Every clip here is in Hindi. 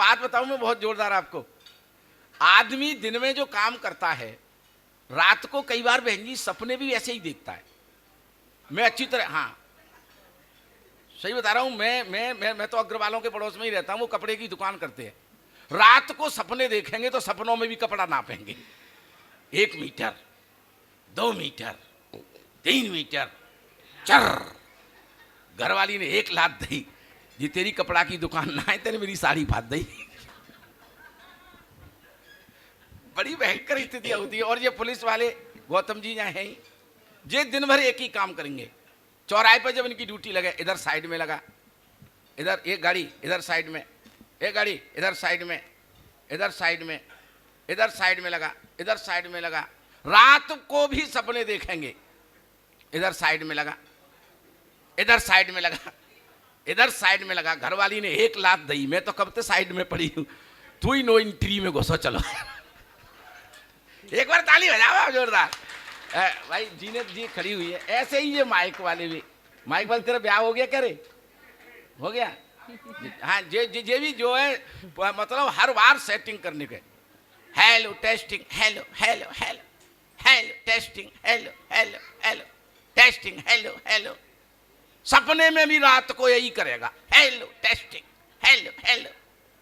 बात बताऊं मैं बहुत जोरदार आपको। आदमी दिन में जो काम करता है, रात को कई बार बहन जी सपने भी ऐसे ही देखता है। मैं अच्छी तरह, हाँ सही बता रहा हूं, मैं तो अग्रवालों के पड़ोस में ही रहता हूं, वो कपड़े की दुकान करते हैं। रात को सपने देखेंगे तो सपनों में भी कपड़ा नापेंगे, 1 मीटर, 2 मीटर, 3 मीटर, चर। घरवाली ने 1 लात दी, जी तेरी कपड़ा की दुकान ना है, तेने मेरी साड़ी फाड़ दी। बड़ी भयंकर स्थितियां होती है। और ये पुलिस वाले गौतम जी यहाँ हैं, ये दिन भर एक ही काम करेंगे। चौराहे पर जब इनकी ड्यूटी लगे, इधर साइड में लगा, इधर एक गाड़ी, इधर साइड में एक गाड़ी, इधर साइड में, इधर साइड में, इधर साइड में लगा, इधर साइड में लगा। रात को भी सपने देखेंगे, इधर साइड में लगा, इधर साइड में लगा, इधर साइड में लगा। घरवाली ने 1 लात दी, मैं तो कब से साइड में पड़ी हूं, तू ही नो इंट्री में घुसो चलो। एक बार ताली बजाओ आप जोरदार। भाई जीनत जी खड़ी हुई है। ऐसे ही ये माइक वाले भी, माइक वाले तेरा ब्याह हो गया क्या रे? हो गया? हाँ जे भी जो है मतलब हर बार सेटिंग करने के, hello testing, hello hello hello hello testing, hello hello hello testing, hello hello. सपने में भी रात को यही करेगा, hello testing, hello hello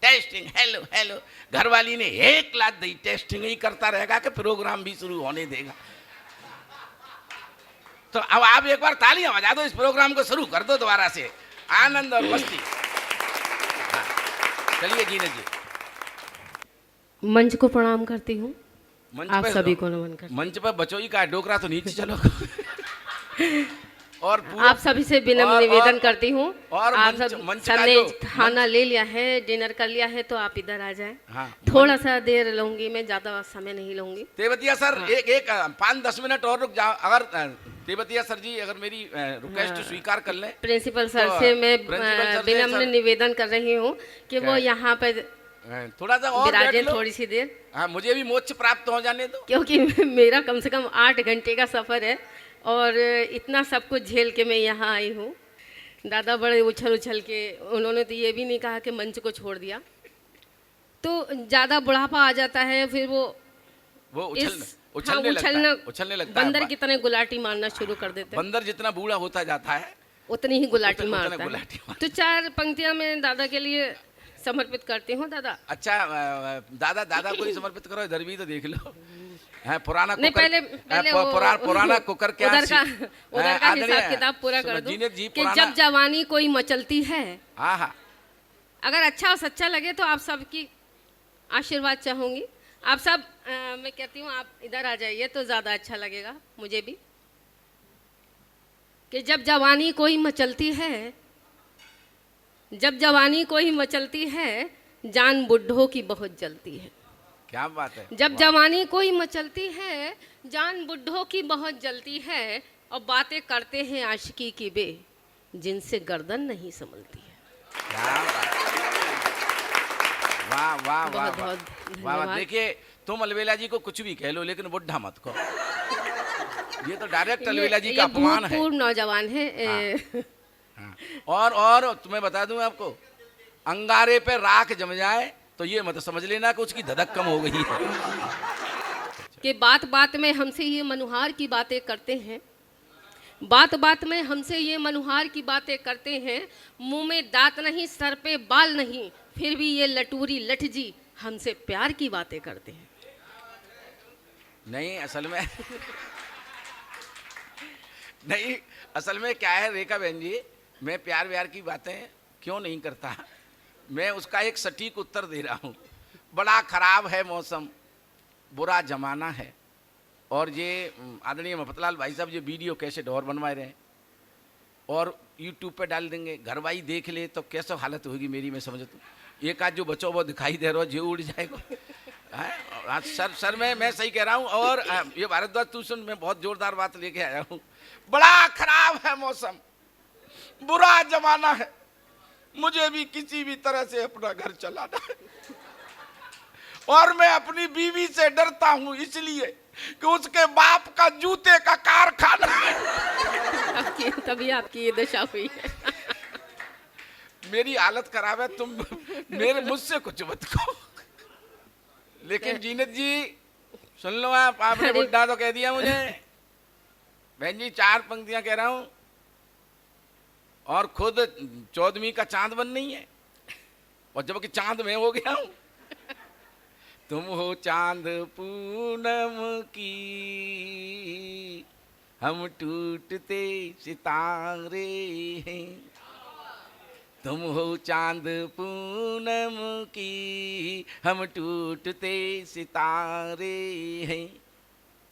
testing, hello hello. घरवाली ने 1 लात दी, टेस्टिंग ही करता रहेगा कि प्रोग्राम भी शुरू होने देगा। तो अब आप एक बार तालियां बजा दो, इस प्रोग्राम को शुरू कर दो दोबारा से, आनंद और मस्ती। हाँ, चलिए जीनत जी। मंच को प्रणाम करती हूँ, आप सभी को नमन करती हूँ। मंच पर बचोई का डोकरा तो नीचे चलो। और आप सभी से विनम्र निवेदन करती हूँ, और आप सबने खाना ले लिया है, डिनर कर लिया है, तो आप इधर आ जाएं। हाँ, थोड़ा सा देर लूंगी मैं, ज्यादा समय नहीं लूंगी। तेवतिया सर, हाँ। एक 5-10 मिनट और रुक जाओ। अगर तेवतिया सर जी अगर मेरी रिक्वेस्ट स्वीकार कर लें। प्रिंसिपल सर से मैं विनम्र निवेदन कर रही हूँ कि वो यहाँ पर थोड़ा सा और विराजें थोड़ी सी देर। हाँ, मुझे भी मोक्ष प्राप्त हो जाने दो, क्योंकि मेरा कम से कम 8 घंटे का सफर है और इतना सब कुछ झेल के मैं यहाँ आई हूँ। दादा बड़े उछल उछल के, उन्होंने तो ये भी नहीं कहा कि मंच को छोड़ दिया, तो ज़्यादा बुढ़ापा आ जाता है, फिर वो उछलने लगता, बंदर की तरह गुलाटी मारना शुरू कर देते हैं। बंदर जितना बूढ़ा होता जाता है उतनी ही गुलाटी मारता है। तो 4 पंक्तियाँ मैं दादा के लिए समर्पित करती हूँ। दादा अच्छा, दादा को ही समर्पित करो, इधर भी तो देख लो। है पुराना नहीं, पहले पुराना कुकर क्या उधर का हिसाब किताब पूरा कर दो कि जब जवानी कोई मचलती है। हाँ, अगर अच्छा और सच्चा लगे तो आप सबकी आशीर्वाद चाहूंगी। आप सब मैं कहती हूँ आप इधर आ जाइए तो ज़्यादा अच्छा लगेगा मुझे भी। कि जब जवानी कोई मचलती है, जब जवानी कोई मचलती है, जान बुढ़ों की बहुत जलती है। क्या बात है। जब जवानी कोई मचलती है, जान बुढ़ों की बहुत जलती है, और बातें करते हैं आशिकी की बे, जिनसे गर्दन नहीं संभलती है। वाह वाह वाह वाह वाह। देखिए, तुम अलवेला जी को कुछ भी कह लो, लेकिन बुढ़ा मत कहो। ये तो डायरेक्ट अलवेला जी का अपमान है। पूर्ण नौजवान है। हाँ। और तुम्हें बता दूं आपको, अंगारे पे राख जम जाए तो ये मत समझ लेना कि उसकी धधक कम हो गई है। कि बात बात में हमसे ये मनुहार की बातें करते हैं, बात बात में हमसे ये मनुहार की बातें करते हैं। मुंह में दांत नहीं, सर पे बाल नहीं, फिर भी ये लटूरी लठ जी हमसे प्यार की बातें करते हैं। नहीं, असल में नहीं, असल में क्या है रेखा बहन जी, मैं प्यार व्यार की बातें क्यों नहीं करता, मैं उसका एक सटीक उत्तर दे रहा हूँ। बड़ा खराब है मौसम, बुरा जमाना है, और ये आदरणीय मफतलाल भाई साहब ये वीडियो कैसेट और बनवा रहे हैं और यूट्यूब पे डाल देंगे। घरवाई देख ले तो कैसे हालत होगी मेरी, मैं समझता हूँ। एक आध जो बच्चों वो दिखाई दे रहा हो, जो उड़ जाएगा। सर मैं सही कह रहा हूँ। और ये भारद्वाज तू सुन, मैं बहुत जोरदार बात लेके आया हूँ। बड़ा खराब है मौसम, बुरा जमाना है, मुझे भी किसी भी तरह से अपना घर चलाना है, और मैं अपनी बीवी से डरता हूँ इसलिए कि उसके बाप का जूते का कारखाना है। तभी आपकी ये दशा हुई है। मेरी हालत खराब है, तुम मेरे मुझसे कुछ मत कहो। लेकिन जीनत जी सुन लो, आपने अरे। बुड्ढा तो कह दिया मुझे। बहन जी 4 पंक्तियां कह रहा हूं और खुद 14वीं का चांद बन नहीं है, और जबकि चांद में हो गया हूं। तुम हो चांद पूनम की, हम टूटते सितारे हैं। तुम हो चांद पूनम की, हम टूटते सितारे हैं।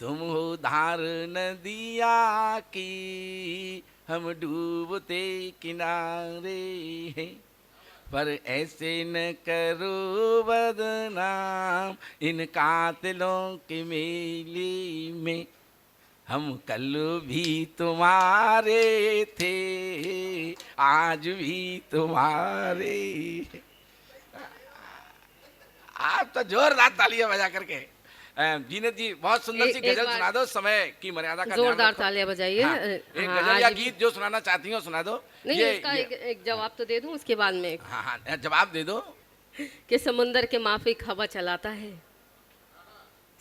तुम हो धार नदिया की, हम डूबते किनारे हैं। पर ऐसे न करो बदनाम इन कातिलों के मेले में। हम कल भी तुम्हारे थे, आज भी तुम्हारे। आप तो जोरदार तालियां बजा करके। जीनत जी बहुत सुंदर सी एक गजल बार सुना दो, समय की मर्यादा का ध्यान जोरदार रखो। तालियां बजाइए। हाँ, एक हाँ, गजल या आज गीत जो सुनाना चाहती हो सुना दो। नहीं, ये इसका ये एक जवाब तो दे दूं उसके बाद में। हाँ हाँ जवाब दे दो। कि समुंदर के माफिक हवा चलाता है,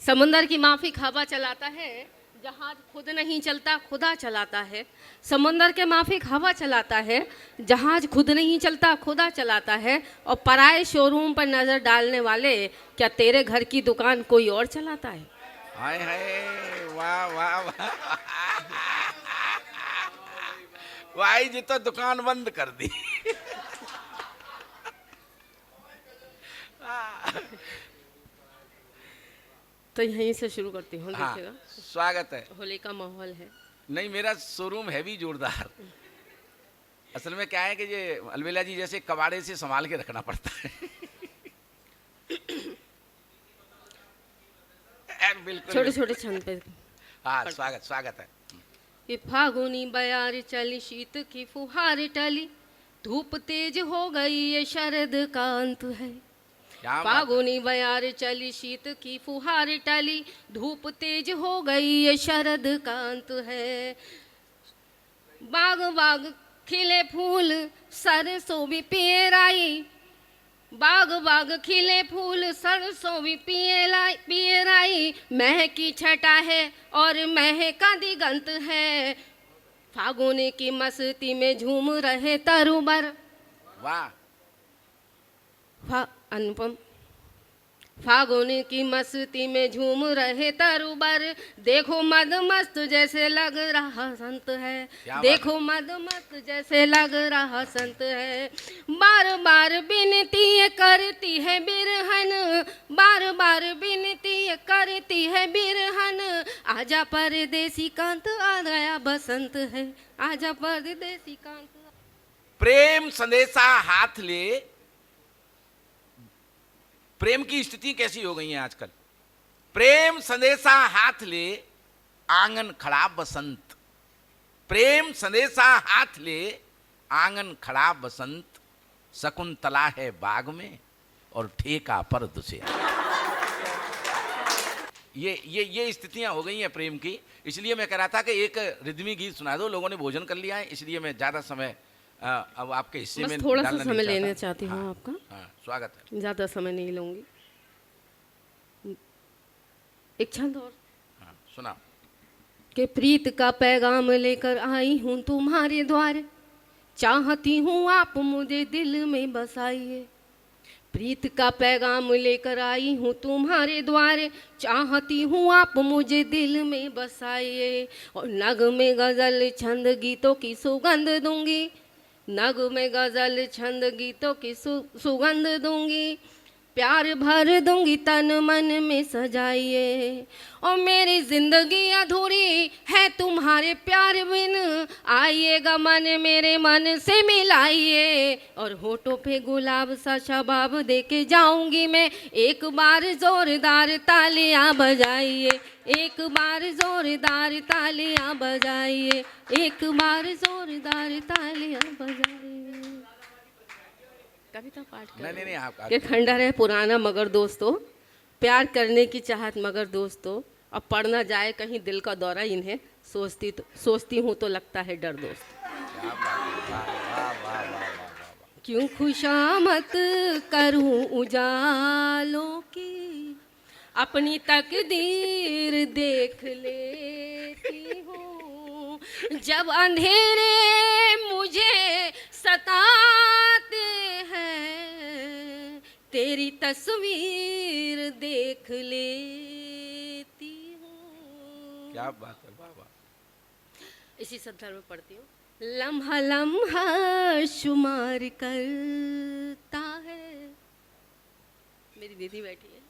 समुंदर की माफिक हवा चलाता है, जहाज खुद नहीं चलता खुदा चलाता है। समुंदर के माफिक हवा चलाता है, जहाज खुद नहीं चलता खुदा चलाता है। और पराए शोरूम पर नजर डालने वाले, क्या तेरे घर की दुकान कोई और चलाता है? हाय हाय, वाह वाह वाह। भाई जी तो दुकान बंद कर दी। तो यहीं से शुरू करती हूँ। हाँ, देखिएगा, स्वागत है। होली का माहौल है। नहीं, मेरा शोरूम है भी जोरदार। असल में क्या है कि ये अलबेला जी जैसे कबाड़े से संभाल के रखना पड़ता है। बिल्कुल छोटे छोटे छंद पे। हाँ, स्वागत स्वागत है। कि फागुनी बयार चली, शीत की फुहार टली, धूप तेज हो गई, ये शरद का अंत है। क्या बात। फागुनी बयार चली, शीत की फुहार टली, धूप तेज हो गई, ये शरद का अंत है। बाग बाग खिले फूल, सरसों भी पियराई, बाग बाग खिले फूल, सरसों भी पियराई। महकी छटा है और महका दिगंत है। फागुन की मस्ती में झूम रहे तरुबर। वाह। अनुपम। फागुन की मस्ती में झूम रहे तरुबर, देखो मद मस्त जैसे लग रहा संत है। क्या बात देखो मद मस्त जैसे लग रहा संत है। बार बार विनती ये करती है बिरहन, बार बार विनती ये करती है बिरहन। आजा परदेसी कांत, आ गया बसंत है। आजा परदेसी कांत। प्रेम संदेशा हाथ ले। प्रेम की स्थिति कैसी हो गई है आजकल। प्रेम संदेशा हाथ ले, आंगन खड़ा बसंत। प्रेम संदेशा हाथ ले, आंगन खड़ा बसंत। शकुंतला है बाग में और ठेका पर दुसे। ये स्थितियां हो गई हैं प्रेम की। इसलिए मैं कह रहा था कि एक रिदमी गीत सुना दो। लोगों ने भोजन कर लिया है, इसलिए मैं ज्यादा समय अब आपके हिस्से में थोड़ा सा डालना समय नहीं लेना चाहता। चाहती हूँ हाँ, आपका। हाँ, स्वागत है। ज़्यादा समय नहीं लूँगी। एक छंद और। हाँ, सुना। कि प्रीत का पैगाम लेकर आई हूँ तुम्हारे द्वार, चाहती हूँ आप मुझे दिल में बसाइए। प्रीत का पैगाम लेकर आई हूँ तुम्हारे द्वार, चाहती हूँ आप मुझे दिल में बसाइए। और नगमे गज़ल छंद गीतों की सुगंध दूंगी, नगमे गज़ल छंद गीतों की सुगंध दूंगी। प्यार भर दूंगी तन मन में सजाइए। और मेरी जिंदगी अधूरी है तुम्हारे प्यार बिन, आइएगा मन मेरे मन से मिलाइए। और होठों पे गुलाब सा शबाब दे के जाऊंगी मैं, एक बार जोरदार तालियां बजाइए। एक बार जोरदार तालियां बजाइए। एक बार जोरदार तालियां बजाइए। कविता पाठ कर। नहीं आप कि खंडर है पुराना मगर दोस्तों, प्यार करने की चाहत मगर दोस्तों, अब पड़ ना जाए कहीं दिल का दौरा इन्हें, सोचती हूँ तो लगता है डर दोस्त। क्यों खुशामत करूं उजालों की, अपनी तकदीर देख लेती हूँ। जब अंधेरे मुझे सताते हैं, तेरी तस्वीर देख लेती हूँ। क्या बात है, वाह वाह। इसी संदर्भ में पढ़ती हूँ। लम्हा लम्हा शुमार करता है। मेरी दीदी बैठी है,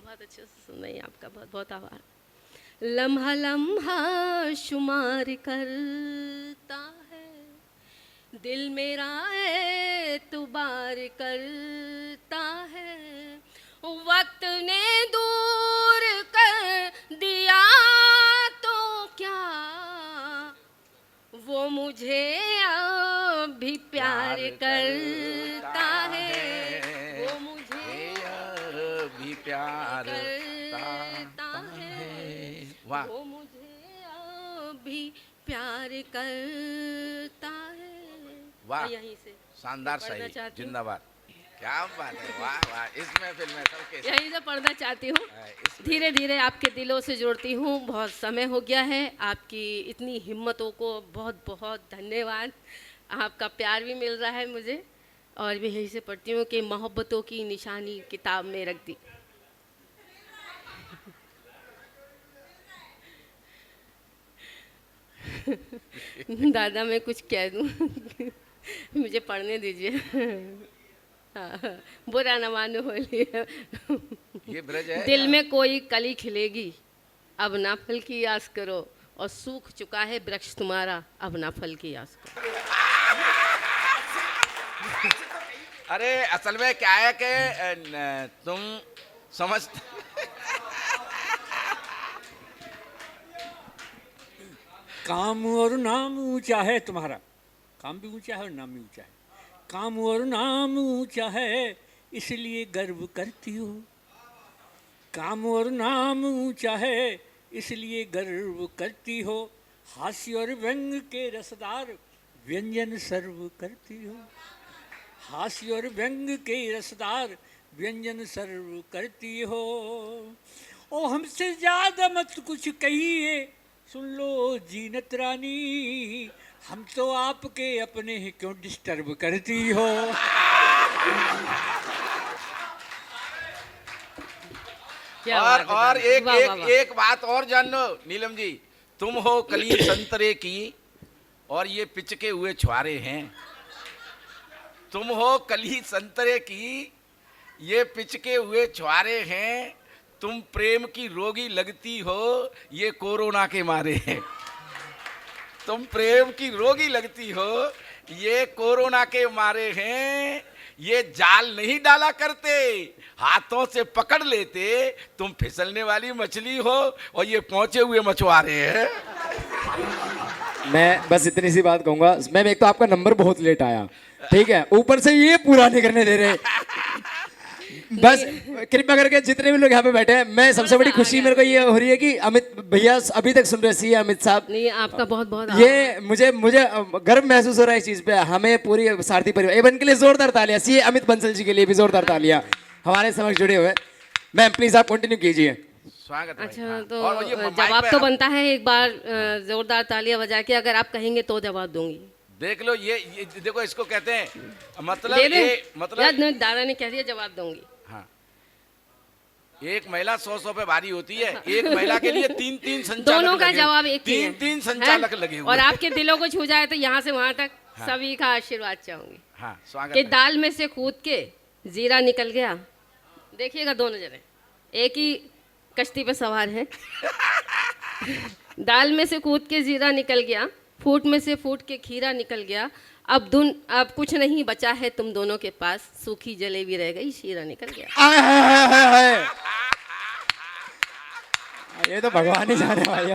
बहुत अच्छे से सुन रही है, आपका बहुत बहुत आभार। लम्हा लम्हा शुमार करता है, दिल मेरा एतबार करता है। वक्त ने दूर कर दिया तो क्या, वो मुझे अब भी प्यार करता है। वो मुझे भी प्यार करता है। वाह। वो मुझे अब भी प्यार करता है। वाह, यहीं से शानदार पढ़ना सही, चाहती हूँ। जिंदाबाद। क्या बात है, वाह वाह। इसमें फिल्म है सबके साथ। यहीं से पढ़ना चाहती हूँ। इसमें- धीरे धीरे आपके दिलों से जुड़ती हूँ। बहुत समय हो गया है। आपकी इतनी हिम्मतों को बहुत बहुत धन्यवाद। आपका प्यार भी मिल रहा है मुझे, और भी यहीं से पढ़ती हूँ कि मोहब्बतों की निशानी किताब में रख दी। दादा मैं कुछ कह दूँ? मुझे पढ़ने दीजिए। हाँ, बुरा न मानो बोलिए। ये ब्रज है दिल या- में कोई कली खिलेगी, अब ना फल की आस करो, और सूख चुका है वृक्ष तुम्हारा, अब ना फल की आस करो। अरे असल में क्या है कि तुम समझ काम और नाम ऊंचा है तुम्हारा, काम भी ऊंचा है और नाम भी ऊंचा है। काम और नाम ऊंचा है इसलिए गर्व करती हो, काम और नाम ऊंचा है इसलिए गर्व करती हो। हास्य और व्यंग के रसदार व्यंजन सर्व करती हो, हास्य और व्यंग के रसदार व्यंजन सर्व करती हो। ओ हमसे ज्यादा मत कुछ कहिए, सुन लो जीनत रानी, हम तो आपके अपने हैं, क्यों डिस्टर्ब करती हो। क्या और बात है और दादा। एक वाह, एक वाह, वाह। एक बात और जान लो नीलम जी, तुम हो कली संतरे की और ये पिचके हुए छुआरे हैं। तुम हो कली संतरे की, ये पिचके हुए छुआरे हैं। तुम प्रेम की रोगी लगती हो, ये कोरोना के मारे हैं। तुम प्रेम की रोगी लगती हो, ये कोरोना के मारे हैं। ये जाल नहीं डाला करते, हाथों से पकड़ लेते। तुम फिसलने वाली मछली हो और ये पहुंचे हुए मछुआरे हैं। मैं बस इतनी सी बात कहूंगा मैम, एक तो आपका नंबर बहुत लेट आया, ठीक है, ऊपर से ये पूरा नहीं करने दे रहे। बस कृपया करके जितने भी लोग यहाँ पे बैठे हैं, मैं सबसे बड़ी खुशी मेरे को ये हो रही है कि अमित भैया अभी तक सुन रहे सी अमित साहब। नहीं, आपका बहुत बहुत ये मुझे मुझे गर्व महसूस हो रहा है इस चीज पे। हमें पूरी सारथी परिवार एवन के लिए जोरदार तालियां, सी अमित बंसल जी के लिए भी जोरदार तालियां हमारे समक्ष जुड़े हुए। मैम प्लीज आप कंटिन्यू कीजिए। स्वागत है। अच्छा, हाँ। तो और ये माइक जवाब पे तो आप- बनता है एक बार जोरदार तालियां बजा के, अगर आप कहेंगे तो जवाब दूंगी। देख लो ये देखो, इसको कहते हैं मतलब दे दें? ये मतलब यार, दादा ने कह दिया जवाब दूंगी। हाँ, एक महिला 100 पे भारी होती है। एक महिला के लिए तीन संचालक दोनों का लगे- जवाब एक ही है। तीन संचालक हैं? लगे हुए और हैं। आपके दिलों को छू जाए तो यहाँ से वहां तक हाँ। सभी का आशीर्वाद चाहूंगी हाँ, स्वागत कि है। दाल में से कूद के जीरा निकल गया। देखिएगा दोनों जने एक ही कश्ती पे सवार हैं। दाल में से कूद के जीरा निकल गया, फूट में से फूट के खीरा निकल गया। अब कुछ नहीं बचा है तुम दोनों के पास, सूखी जलेबी रह गई, शीरा निकल गया। आय, हाय, हाय, हाय, हाय। ये तो भगवान ही जाने भाई।